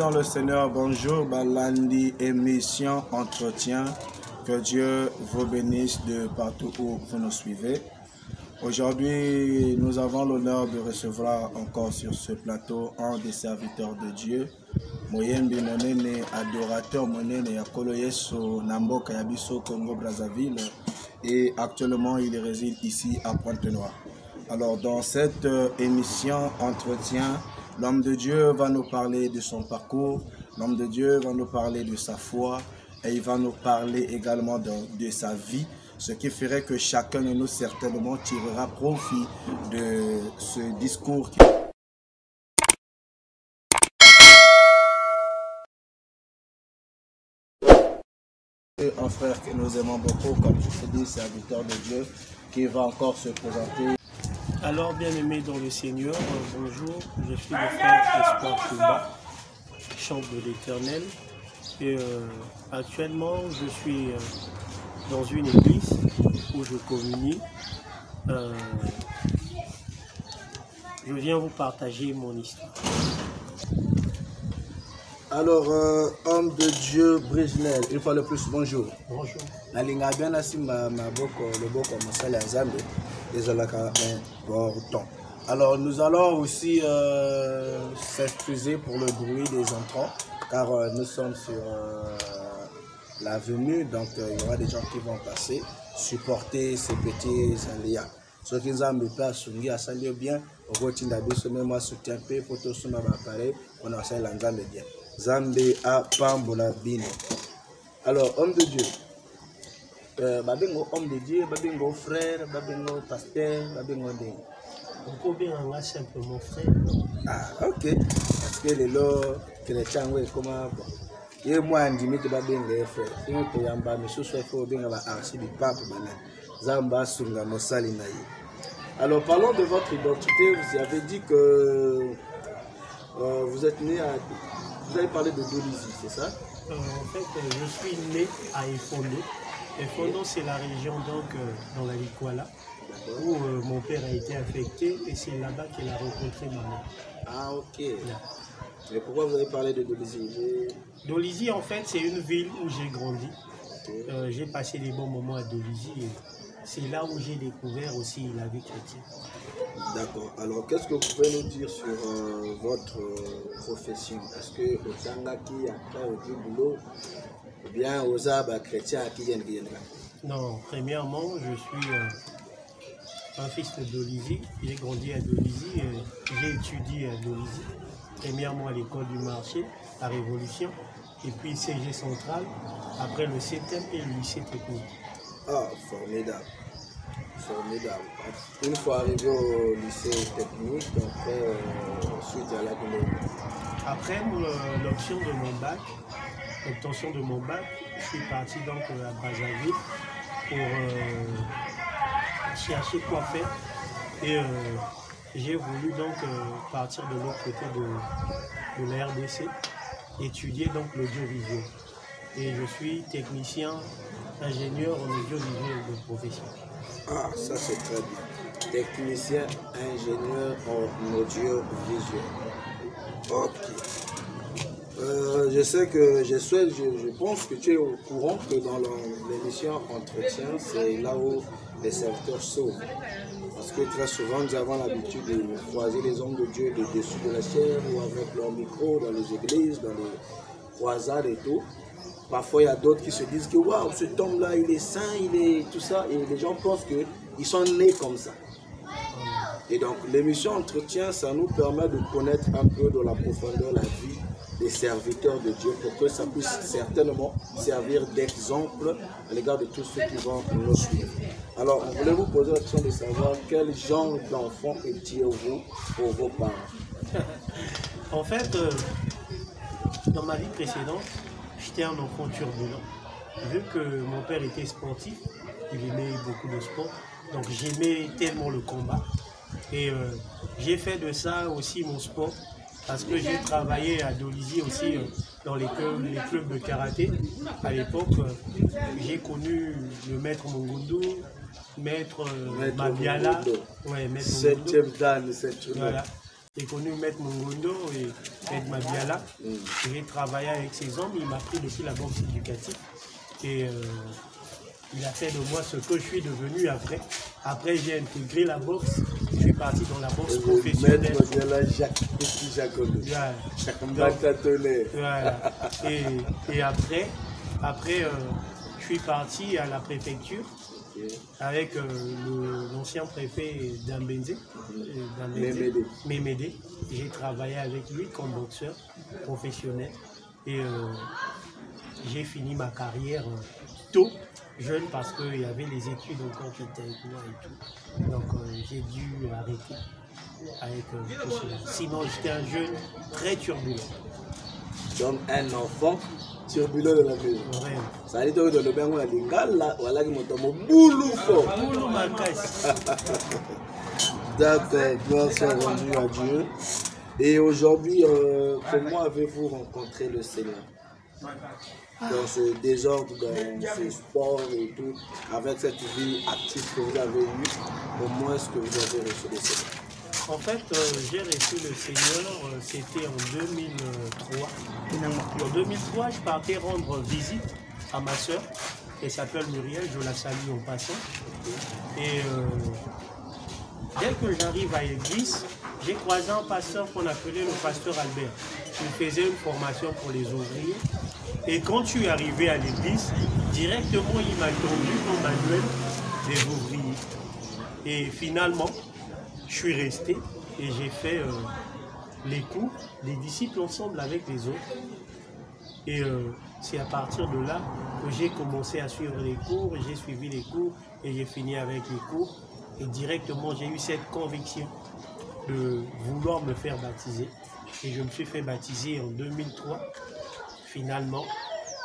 dans le Seigneur, bonjour, Balandi, émission, entretien. Que Dieu vous bénisse de partout où vous nous suivez. Aujourd'hui, nous avons l'honneur de recevoir encore sur ce plateau un des serviteurs de Dieu, Moyembi Monene, adorateur Monene, Yakolo Yeso, Namboka Yabiso, Congo Brazzaville, et actuellement il réside ici à Pointe-Noire. Alors dans cette émission entretien, l'homme de Dieu va nous parler de son parcours, l'homme de Dieu va nous parler de sa foi et il va nous parler également de sa vie, ce qui ferait que chacun de nous certainement tirera profit de ce discours. Un frère que nous aimons beaucoup, comme je te dis, serviteur de Dieu, qui va encore se présenter. Alors, bien-aimés dans le Seigneur, bonjour, je suis le frère Espoir Kumba, chant de l'Éternel. Et actuellement, je suis dans une église où je communie. Je viens vous partager mon histoire. Alors, homme de Dieu, Brisnel, une fois le plus, bonjour. Bonjour. Nalinga bien assis ma boko le boko masala Zambe les alaka important. Alors nous allons aussi s'excuser pour le bruit des entrants car nous sommes sur l'avenue, donc il y aura des gens qui vont passer supporter ces petits aléas. Ce qui nous a mis pas soumis à saluer bien au côté d'abus moi soutien peu photo sur ma appareil on a ça l'ensemble bien. Zambe a Pambola Bino. Alors homme de Dieu. Babengo homme de Dieu, babengo frère, babengo pasteur, babengo dé. On peut bien en simplement frère. Ah, ok. Parce que les lots chrétiens, oui, comment. Et moi, je dis que babengo frère. Et on peut y avoir, mais ce soit fait au bien à l'archi du pape, Zamba Sunga Mosali Naï. Alors, parlons de votre identité. Vous avez dit que vous êtes né à. Vous avez parlé de Dolisie, c'est ça? En fait, je suis né à Efondo. Efondo, c'est la région donc dans la Likwala où mon père a été affecté et c'est là-bas qu'il a rencontré ma mère. Ah ok. Mais pourquoi vous avez parlé de Dolisie? Dolisie en fait c'est une ville où j'ai grandi. Okay. J'ai passé des bons moments à Dolisie et c'est là où j'ai découvert aussi la vie chrétienne. D'accord. Alors qu'est-ce que vous pouvez nous dire sur votre profession? Est-ce que au Tangaki après au boulot ou bien aux arbres chrétiens qui viennent? Non, premièrement, je suis un fils de Dolisie. J'ai grandi à Dolisie, j'ai étudié à Dolisie. Premièrement à l'école du marché, la Révolution, et puis CG Central, après le CETEM et le lycée technique. Ah, formidable. Formidable. Une fois arrivé au lycée technique, après, suite à la boulot. Après l'obtention de mon bac, je suis parti donc à Brazzaville pour chercher quoi faire et j'ai voulu donc partir de l'autre côté de la RDC, étudier donc l'audiovisuel. Et je suis technicien, ingénieur en audiovisuel de profession. Ah, ça c'est très bien. Technicien, ingénieur en audiovisuel. Ok. Je sais que je pense que tu es au courant que dans l'émission Entretien, c'est là où les serviteurs sauvent. Parce que très souvent, nous avons l'habitude de croiser les hommes de Dieu de dessous de la chair ou avec leur micro dans les églises, dans les croisades et tout. Parfois, il y a d'autres qui se disent que waouh, cet homme-là, il est saint, il est tout ça. Et les gens pensent qu'ils sont nés comme ça. Et donc, l'émission Entretien, ça nous permet de connaître un peu de la profondeur la vie des serviteurs de Dieu pour que ça puisse certainement servir d'exemple à l'égard de tous ceux qui vont nous suivre. Alors, on voulait vous poser la question de savoir quel genre d'enfant étiez-vous pour vos parents? En fait, dans ma vie précédente, j'étais un enfant turbulent. Vu que mon père était sportif, il aimait beaucoup de sport, donc j'aimais tellement le combat. Et j'ai fait de ça aussi mon sport. Parce que j'ai travaillé à Dolisie aussi dans les clubs de karaté. À l'époque, j'ai connu le maître Mongondo, maître Mabiala, ouais, maître 7e dan, 7e. Voilà. J'ai connu Maître Mongondo et Maître Mabiala. J'ai travaillé avec ces hommes. Il m'a pris depuis la boxe éducative. Et il a fait de moi ce que je suis devenu après. Après, j'ai intégré la boxe. Je suis parti dans la boxe professionnelle. Voilà. Et après, je suis parti à la préfecture avec l'ancien préfet d'Ambenzé, Mémédé. J'ai travaillé avec lui comme boxeur professionnel. Et j'ai fini ma carrière tôt, jeune, parce qu'il y avait les études encore qui étaient avec moi et tout. Donc j'ai dû arrêter avec tout cela. Sinon, j'étais un jeune très turbulent. Donc un enfant turbulent de la maison. Ouais. Ça veut dire que le bain on a dit gala voilà qui monte mon boulou fort. Boulou ma caisse. D'accord, gloire soit rendue à Dieu. Et aujourd'hui, comment avez-vous rencontré le Seigneur? Dans ce désordre, dans ce sport et tout, avec cette vie active que vous avez eue, comment est-ce que vous avez reçu le Seigneur? En fait, j'ai reçu le Seigneur, c'était en 2003. En 2003, je partais rendre visite à ma soeur, elle s'appelle Muriel, je la salue en passant. Et dès que j'arrive à l'église, j'ai croisé un pasteur qu'on appelait le pasteur Albert. Il faisait une formation pour les ouvriers. Et quand je suis arrivé à l'église, directement il m'a tendu mon manuel des ouvriers. Et finalement, je suis resté et j'ai fait les cours des disciples ensemble avec les autres. Et c'est à partir de là que j'ai commencé à suivre les cours, j'ai suivi les cours et j'ai fini avec les cours. Et directement, j'ai eu cette conviction de vouloir me faire baptiser. Et je me suis fait baptiser en 2003. Finalement,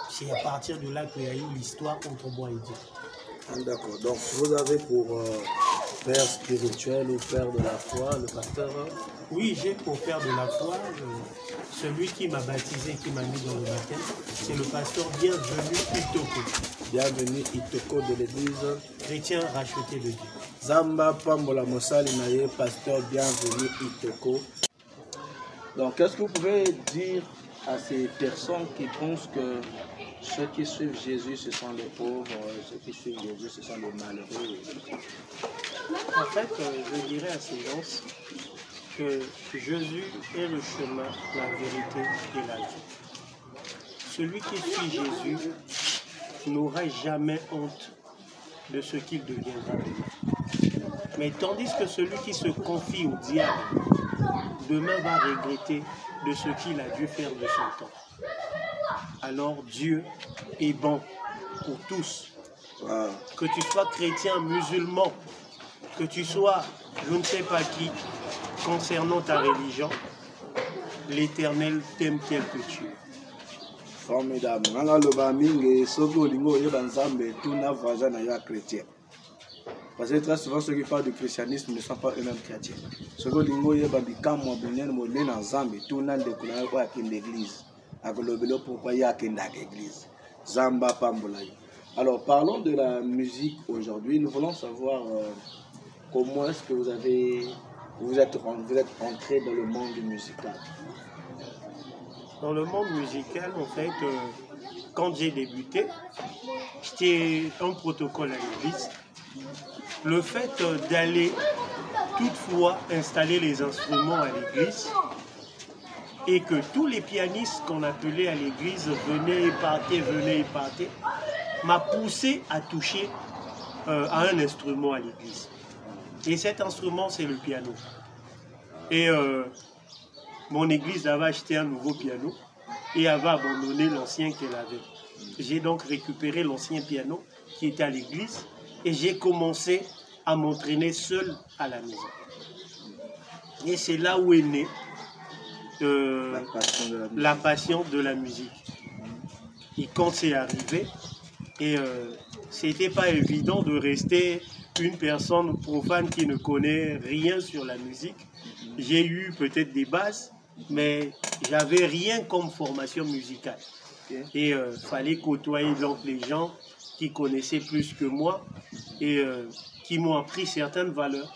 c'est à partir de là qu'il y a eu l'histoire entre moi et Dieu. D'accord. Donc, vous avez pour père spirituel ou père de la foi, le pasteur? Oui, j'ai pour père de la foi, celui qui m'a baptisé, qui m'a mis dans le baptême, c'est le pasteur Bienvenu Itoko. Bienvenu Itoko de l'église Chrétien racheté de Dieu. Zamba Pambola Mosali Naye, pasteur Bienvenu Itoko. Donc, qu'est-ce que vous pouvez dire à ces personnes qui pensent que ceux qui suivent Jésus, ce sont les pauvres, ceux qui suivent Jésus, ce sont les malheureux? En fait, je dirais à ces gens que Jésus est le chemin, la vérité et la vie. Celui qui suit Jésus n'aura jamais honte de ce qu'il deviendra demain. Mais tandis que celui qui se confie au diable, demain va regretter de ce qu'il a dû faire de son temps. Alors Dieu est bon pour tous. Wow. Que tu sois chrétien, musulman, que tu sois je ne sais pas qui, concernant ta religion, l'Éternel t'aime tel que tu es. Formidable. Parce que très souvent, ceux qui parlent du christianisme ne sont pas eux-mêmes chrétiens. Ceux qui alors, parlons de la musique aujourd'hui. Nous voulons savoir comment est-ce que vous êtes entré dans le monde musical. Dans le monde musical, en fait, quand j'ai débuté, j'étais un protocole à l'église. Le fait d'aller toutefois installer les instruments à l'église et que tous les pianistes qu'on appelait à l'église venaient et partaient, m'a poussé à toucher à un instrument à l'église. Et cet instrument, c'est le piano. Et mon église avait acheté un nouveau piano et avait abandonné l'ancien qu'elle avait. J'ai donc récupéré l'ancien piano qui était à l'église et j'ai commencé à m'entraîner seul à la maison. Et c'est là où est née la passion de la musique. Et quand c'est arrivé, c'était pas évident de rester une personne profane qui ne connaît rien sur la musique. J'ai eu peut-être des bases, mais j'avais rien comme formation musicale. Et fallait côtoyer donc les gens qui connaissaient plus que moi et qui m'ont appris certaines valeurs.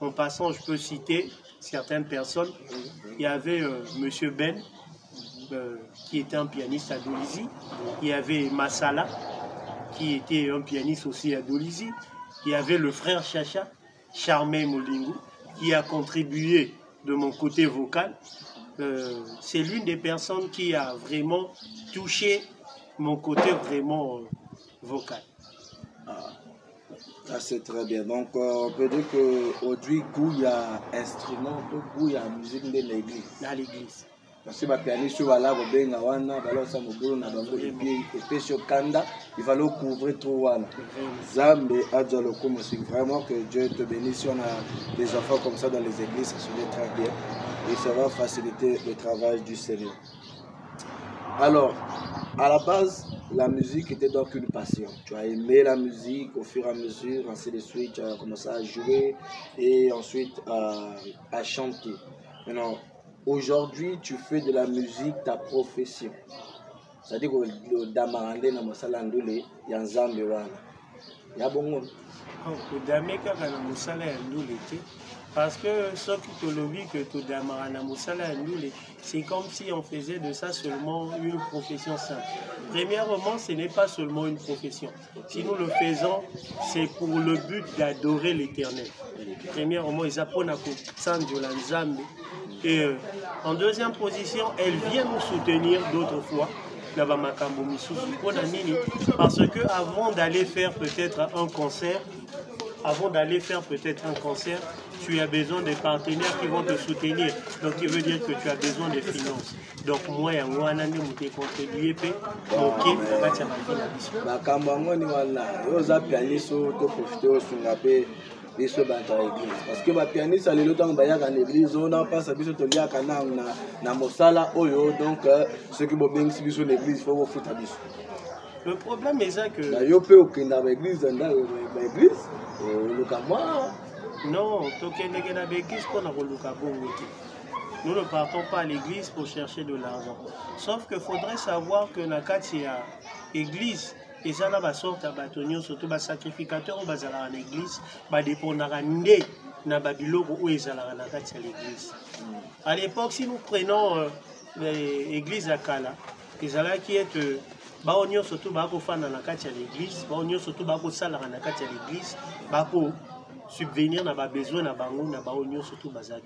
En passant, je peux citer certaines personnes. Il y avait Monsieur Ben, qui était un pianiste à Dolisie. Il y avait Massala, qui était un pianiste aussi à Dolisie. Il y avait le frère Chacha, Charmé Molingu, qui a contribué de mon côté vocal. C'est l'une des personnes qui a vraiment touché mon côté vraiment vocal. Ça c'est très bien. Donc on peut dire qu'aujourd'hui, il y a instrument, il y a musique de l'église. À l'église. Parce que les pianistes voilà, il fallait couvrir tout. Zambe vraiment que Dieu te bénisse. Si on a des enfants comme ça dans les églises, ça serait très bien. Et ça va faciliter le travail du Seigneur. Alors, à la base, la musique était donc une passion. Tu as aimé la musique au fur et à mesure, ainsi de suite, tu as commencé à jouer et ensuite à chanter. Maintenant, aujourd'hui, tu fais de la musique ta profession. C'est-à-dire que le damarande na mosala ndule ya nzambe wana. Ya bongo. Le dameka na mosala ya ndule te. Parce que ce qui te lobby que tu damarana mosala ya ndule, c'est comme si on faisait de ça seulement une profession simple. Premièrement, ce n'est pas seulement une profession. Si nous le faisons, c'est pour le but d'adorer l'Éternel. Premièrement, ils apprennent à de la Nzambe. Et en deuxième position, elle vient nous soutenir d'autres fois. Parce que avant d'aller faire peut-être un concert, tu as besoin de partenaires qui vont te soutenir. Donc, il veut dire que tu as besoin de finances. Donc, moi, je vais contribuer parce que les pianistes les temps en église on n'a pas sabi to lia kana na mosala oyo donc ceux qui vont bien sur l'église faut foutre à biso. Le problème est ça que yo pe okenda ba église dans l'église le kama non tokende na l'église pour na koluka bongo. Nous ne partons pas à l'église pour chercher de l'argent. Sauf qu'il faudrait savoir que na kati ya église et ça là va sortir à bâtonnier surtout bas sacrificateur ou bas à l'église bah dépendra ndé na babiloko où ils allaient na kati ya l'église. À l'époque si nous prenons l'église à Kala ils allaient qui est bah on surtout bah pour faire na kati ya l'église bah on surtout bah pour salara na kati ya l'église bah pour subvenir na ba besoin na bango na ba on surtout bas à.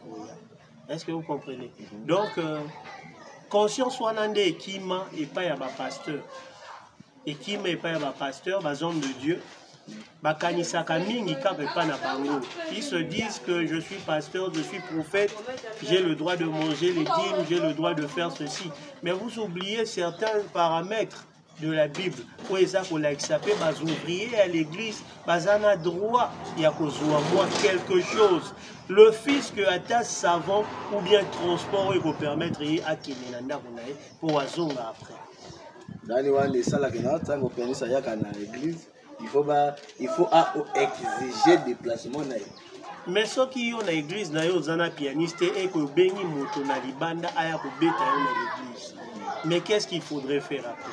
Est-ce que vous comprenez? Donc conscience wanandé kima et pas ya ba pasteur. Et qui n'est pas un pasteur, un homme de Dieu, ils se disent que je suis pasteur, je suis prophète, j'ai le droit de manger les dîmes, j'ai le droit de faire ceci. Mais vous oubliez certains paramètres de la Bible. Où est-ce qu'on l'a exapé, les ouvriers à l'église, ils ont droit, il y a quelque chose. Le fils que attache savant ou bien transport, il peut permettre à qui pour azonga après. Dans les salles qui ont pianiste à l'église, il faut exiger déplacement. Mais ceux qui ont l'église, ils ont un pianiste et que béni moto na libanda aya ko beta na l'église. Mais qu'est-ce qu'il faudrait faire après?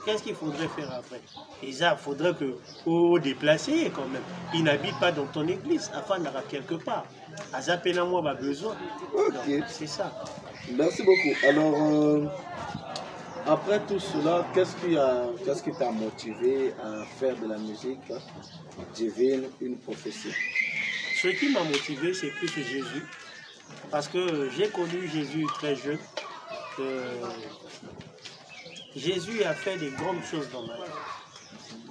Qu'est-ce qu'il faudrait faire après? Et ça, il faudrait que vous déplacer quand même. Il n'habite pas dans ton église, afin d'avoir quelque part. À Zapena, moi, a besoin. Okay. C'est ça. Merci beaucoup. Alors, après tout cela, qu'est-ce qui t'a motivé à faire de la musique divine une profession? Ce qui m'a motivé, c'est plus Jésus. Parce que j'ai connu Jésus très jeune. Jésus a fait des grandes choses dans ma vie.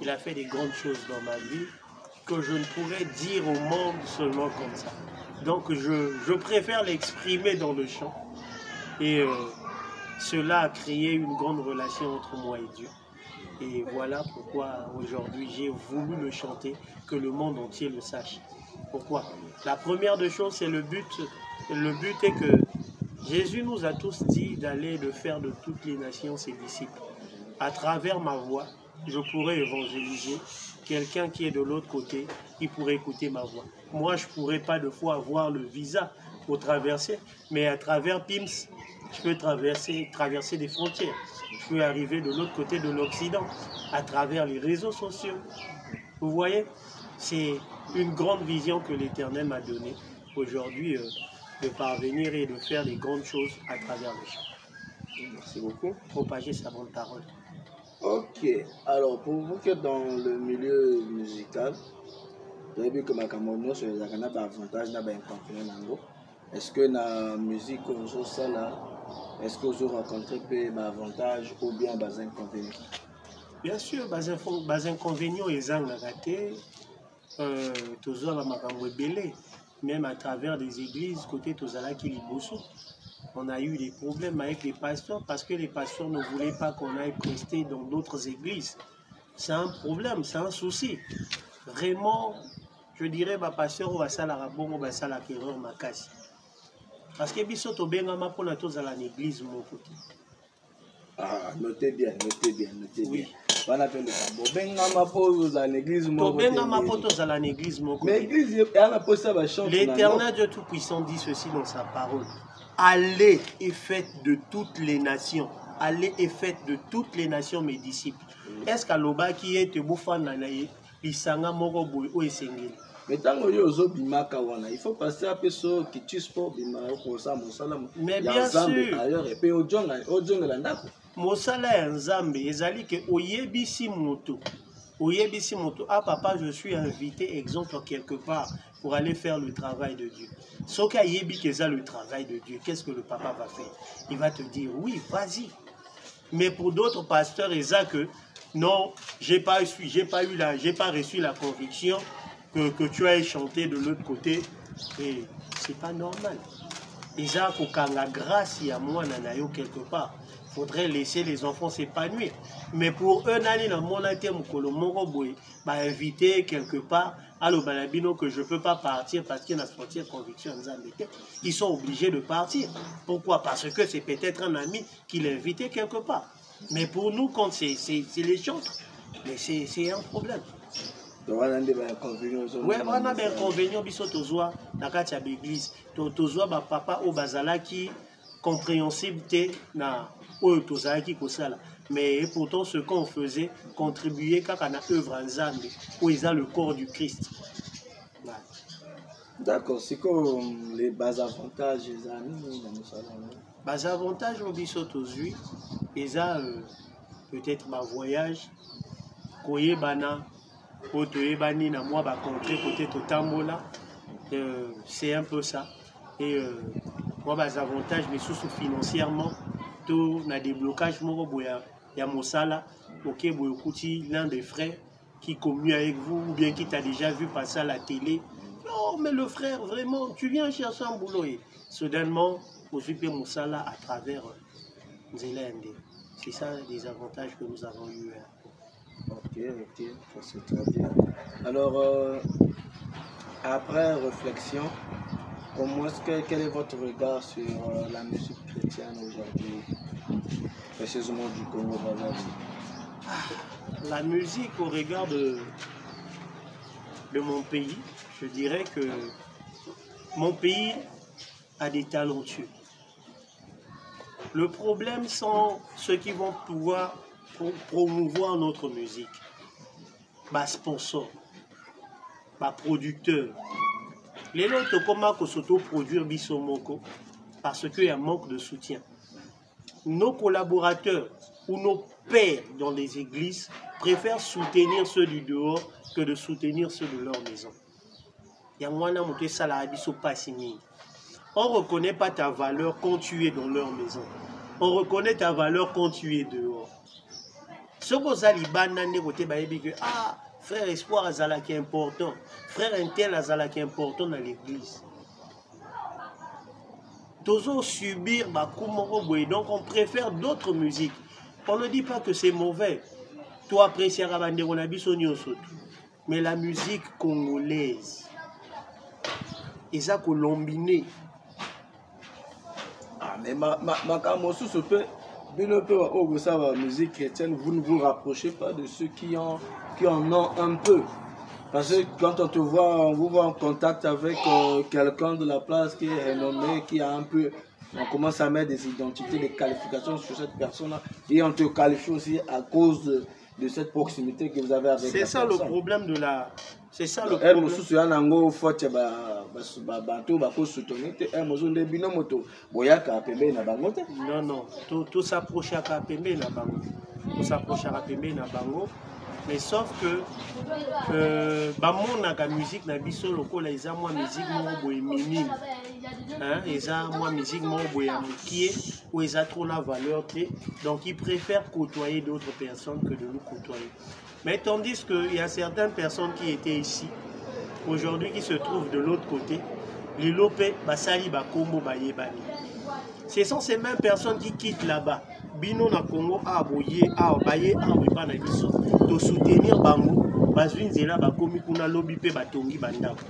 Il a fait des grandes choses dans ma vie que je ne pourrais dire au monde seulement comme ça. Donc je préfère l'exprimer dans le chant. Et cela a créé une grande relation entre moi et Dieu. Et voilà pourquoi aujourd'hui j'ai voulu le chanter, que le monde entier le sache. Pourquoi? La première des choses, c'est le but. Le but est que Jésus nous a tous dit d'aller de faire de toutes les nations ses disciples. À travers ma voix, je pourrais évangéliser. Quelqu'un qui est de l'autre côté, il pourrait écouter ma voix. Moi, je ne pourrais pas de fois avoir le visa pour traverser, mais à travers PIMS, je peux traverser des frontières. Je peux arriver de l'autre côté de l'Occident, à travers les réseaux sociaux. Vous voyez, c'est une grande vision que l'Éternel m'a donnée aujourd'hui, de parvenir et de faire des grandes choses à travers le chant. Merci beaucoup. Propager sa bonne parole. Ok, alors pour vous qui êtes dans le milieu musical, vous avez vu que ma camonio sur les avantages, avantage n'a pas inconvénient. Est-ce que la musique aujourd'hui ça là, est-ce que vous rencontrez des avantages ou bien des inconvénients? Bien sûr, des inconvénients ils ont raté, toujours la makambo belé, même à travers des églises côté Tozala qui Liboso. On a eu des problèmes avec les pasteurs parce que les pasteurs ne voulaient pas qu'on aille prester dans d'autres églises. C'est un problème, c'est un souci. Vraiment, je dirais, ma pasteur va ça la rabon, va ça la erreur ma casse. Parce que biso to benga ma pona to zala l'église mon côté. Ah, notez bien, notez bien, notez oui. bien. On appelle le tabou. Benga ma pose dans l'église mon côté. To benga ma poto zala l'église mon côté. Mais l'église, elle a posé ça va chanter. L'Éternel Dieu Tout-Puissant dit ceci dans sa parole. Allez et faites de toutes les nations. Allez et faites de toutes les nations mes disciples. Est-ce qu'à l'oba qui est bouffant nanaye, isanga moko boy o esengeli. Mais tant que yo bimaka wana, il faut passer à peso qui tue sport bimaka ko sa mosala. Mais bien sûr. Ailleurs et puis ojonga la ndako. Mosala ya nzambe ezali ke oyebisi moto. Oyebisi moto. Ah papa, je suis invité exemple quelque part pour aller faire le travail de Dieu. Soka yebi keza le travail de Dieu, qu'est-ce que le papa va faire? Il va te dire oui, vas-y. Mais pour d'autres pasteurs, ils disent que non, j'ai pas reçu la conviction que tu as chanté de l'autre côté. Et c'est pas normal. Ils disent que la grâce y a moi nanayo quelque part. Il faudrait laisser les enfants s'épanouir. Mais pour eux, inviter quelque part à l'Obalabino que je ne peux pas partir parce qu'il y a une conviction. Ils sont obligés de partir. Pourquoi? Parce que c'est peut-être un ami qui l'a invité quelque part. Mais pour nous, quand c'est les chantres, mais c'est un problème. Oui, on a des inconvénients, biso tozwa na kati ya l'église. Tozwa ba papa au bazala qui compréhensible na oyo tozalaki kosala. Mais pourtant ce qu'on faisait contribuait kaka na œuvre nzambe où ils ont le corps du Christ. Voilà. D'accord, c'est comme les bas avantages des amis dans le salon. Bas avantages au biso tozui, ils ont peut-être ma voyage koyebana otoyebani na moi ba contré côté totambola, c'est un peu ça. Et moi bas avantages mais sous financièrement tout na déblocage moko boya ya mosala OK boyokouti l'un des frères qui commune avec vous ou bien qui t'a déjà vu passer à la télé. Non mais le frère vraiment tu viens chercher un boulot et soudainement aujourd'hui mosala à travers Nzelende. C'est ça les avantages que nous avons eu. Ok, c'est très bien. Alors, après réflexion, quel est votre regard sur la musique chrétienne aujourd'hui, précisément du Congo Brazzaville? La musique au regard de mon pays, je dirais que mon pays a des talentueux. Le problème sont ceux qui vont pouvoir promouvoir notre musique. Bas sponsor, bas producteur. Les autres comment que s'auto-produire bisomoko parce qu'il y a un manque de soutien. Nos collaborateurs ou nos pères dans les églises préfèrent soutenir ceux du dehors que de soutenir ceux de leur maison. On ne reconnaît pas ta valeur quand tu es dans leur maison. On reconnaît ta valeur quand tu es dehors. Ce que ah, frère Espoir Azala qui est important, frère Intel Azala qui est important dans l'église. Toujours subir donc on préfère d'autres musiques. On ne dit pas que c'est mauvais. Toi apprécier mais la musique congolaise, Isa Colombine. Ah mais ma se peut. La musique chrétienne, vous ne vous rapprochez pas de ceux qui en ont un peu. Parce que quand on te voit, on vous voit en contact avec quelqu'un de la place qui est renommé, qui a un peu... On commence à mettre des identités, des qualifications sur cette personne-là. Et on te qualifie aussi à cause de cette proximité que vous avez avec la personne. C'est ça le problème de la... C'est ça le problème. Non, non. Tout s'approche à Pembe na bango. Tout s'approche à Pembe na bango. Mais sauf que la musique na biso lokola eza moi musique mo boye minime. Hein, eza moi musique mo boye amukie ou eza trop la valeur té. Donc ils préfèrent côtoyer d'autres personnes que de nous côtoyer. Mais tandis qu'il y a certaines personnes qui étaient ici aujourd'hui qui se trouvent de l'autre côté, les lopé basali bakombo bayebani. Ce sont ces mêmes personnes qui quittent là-bas. Bino na Congo aboye baye ba na biso to soutenir bango bazwinzela bakomi kuna lobi pe batongi bandako.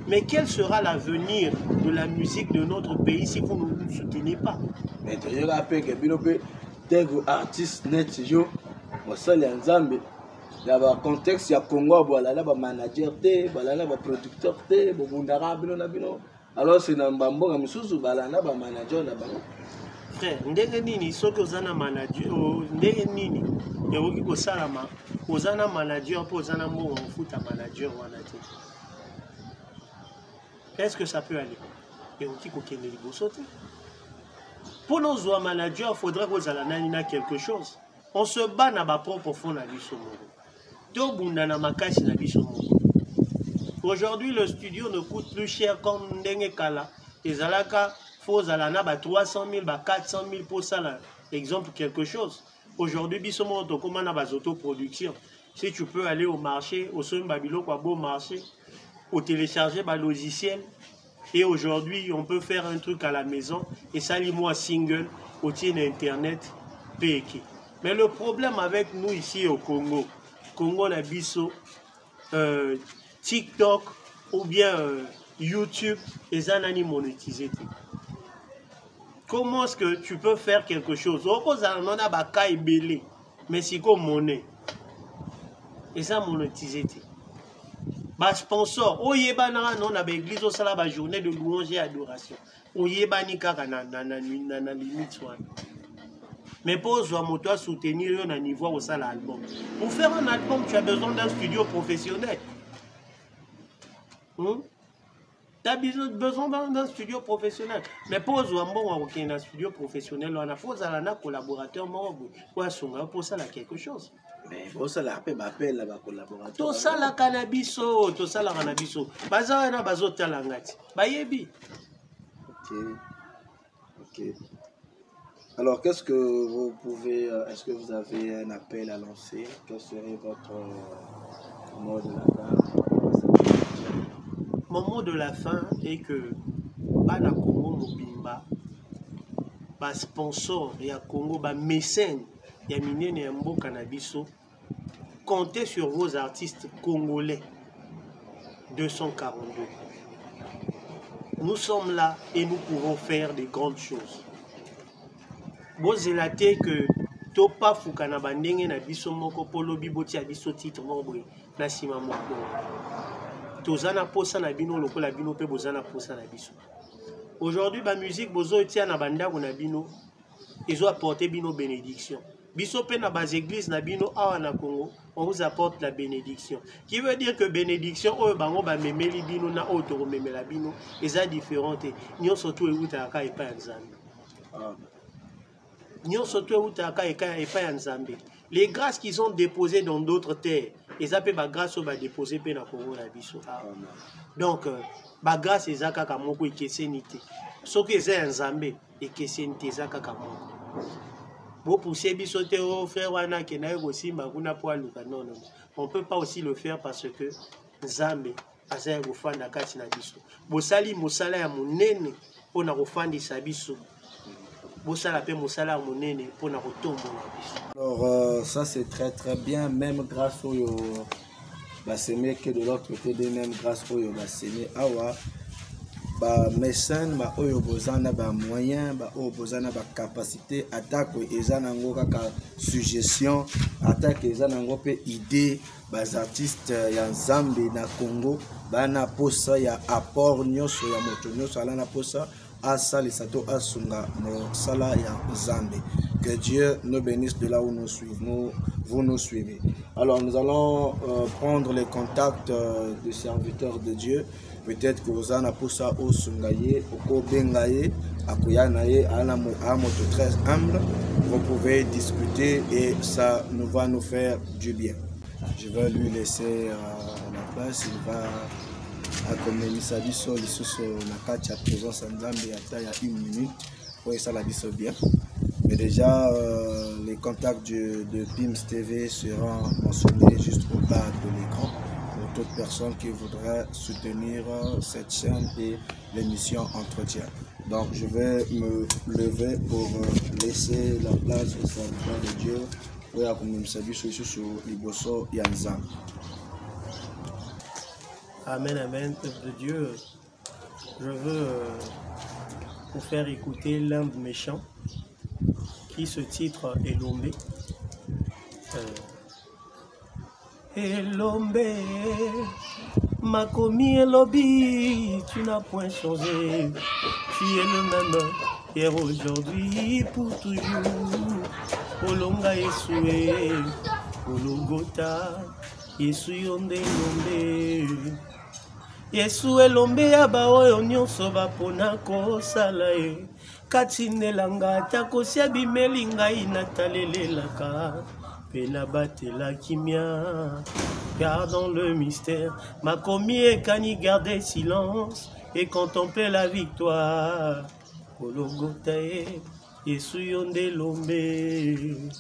Mais quel sera l'avenir de la musique de notre pays si vous ne nous soutenez pas? Mais tu rappelles que bino pe tego artiste net yo osali nzambe la ba contexte ya Congo voilà là ba manager té voilà là ba producteur té bo bundara bino na bino. Alors c'est dans Bamboga Misuzu balana ba manager na bango. Frère, ndenge nini soki ozana manager ndenge nini yoki ko salama ozana manager po ozana mbongo mofuta manager wana te. Est-ce que ça peut aller? Yoki ko kende liboso te. Pour nos zoa manager, il faudrait que ozala nani na quelque chose. On se bat na ba propre fond na biso moko. To bunda na makasi na biso moko. Aujourd'hui, le studio ne coûte plus cher comme Ndenge Kala. Les alaka, faut alana, 300 000, 400 000 pour ça, là. Exemple, quelque chose. Aujourd'hui, bisomo to commande à autoproduction. Si tu peux aller au marché, au son Babylon, quoi, beau marché, au télécharger le logiciel. Et aujourd'hui, on peut faire un truc à la maison. Et ça, moi single, au tien internet, PK. Mais le problème avec nous ici au Congo, la biso, TikTok ou bien YouTube, les anani monétisés. Comment est-ce que tu peux faire quelque chose? Mais c'est comme monnaie. Et ça monétisé. Bah sponsor, oyeba na non na l'église au sala ba journée de louange et adoration. Oyeba ni kaka na limite wana. Mais pour toi soutenir un niveau au sala album. Pour faire un album, tu as besoin d'un studio professionnel. Tu as besoin d'un studio professionnel. Mais pour un studio professionnel, on a posé un collaborateur pour ça quelque chose. Mais pour ça, la collaborateur. Tout ça, la cannabis, tout ça, la cannabis. Baza na bazo talangati. Bayebi. Ok. Alors, qu'est-ce que vous pouvez, est-ce que vous avez un appel à lancer? Quel serait votre mot de la fin? Mon mot de la fin est que Bana Congo Mobimba, ba sponsor ya Congo, ba mécène ya minene ya mboka na biso, comptez sur vos artistes congolais 242. Nous sommes là et nous pouvons faire des grandes choses. Bozelate que topa fukana bandenge na biso moko polo biboti ya biso titre moko na sima moko. Tozana posa na bino lokola bino pe bozana posa na biso. Aujourd'hui ba musique bozo etia na bandako na bino ils ont apporté bino bénédiction. Biso pe na bas église na bino awa na Congo, on vous apporte la bénédiction. Qui veut dire que bénédiction o bango ba memeli bino na o to memela bino eza différente. Nyo surtout euta ka epa nzambe. Nyo surtout euta ka epa nzambe. Les grâces qu'ils ont déposées dans d'autres terres, ils appellent ba grâce au ba déposé pe na Congo na biso. Donc ba grâce ezaka ka moko ekesenité. Soki eza nzambe ekesenité ezaka ka moko. Vous poussez bisoté au frère wana kenaye aussi maguna poa luka non. On peut pas aussi le faire parce que nzambe azaya kufanda kati na biso. Bosali mosala ya monene pona kufandisa biso. Alors ça c'est très bien, même grâce au Basseme que de l'autre côté de même grâce au Basseme awa ba mécène ba oyo bozana ba moyen ba oyo bozana ba capacité attaque ezana ngo kaka suggestion attaque ezana ngo pe idée ba artistes ya Nzambe na Congo bana posa ya apport nyoso ya moto nyoso ala na posa asali sato asunga mo sala ya Nzambe Que Dieu nous bénisse de là où vous nous suivez. Alors nous allons prendre les contacts des serviteurs de Dieu. Peut-être que vous en avez pour ça au Sungaye, au Bengaye, à Kouyanaye, à Moto très humble. Vous pouvez discuter et ça nous va nous faire du bien. Je vais lui laisser la place. Il va accompagner sa vie sur la carte à présence en Zambie il y a 1 minute. Oui, ça la dit bien. Mais déjà, les contacts de PIMS TV seront mentionnés juste au bas de l'écran pour toute personne qui voudrait soutenir cette chaîne et l'émission Entretien. Donc, je vais me lever pour laisser la place au serviteur de Dieu pour accompagner sa vie sur Liboso Yanzam. Amen, amen, peuple de Dieu. Je veux vous faire écouter l'un de mes chants qui se titre Elombe. Elombe, Makomi Elobi, tu n'as point changé. Tu es le même hier, aujourd'hui, pour toujours. Olonga Yesue, Ologota, Yesu Yonde Elombe. Yesu Elombe abaoyo nyonso bapona kosala ye. Katinelanga takosia bimeli ngai natalelelaka pe nabatela kimia. Gardons le mystère, Makomi ekani garder silence et contempler la victoire. Golgotha Yesu Yonde Elombe.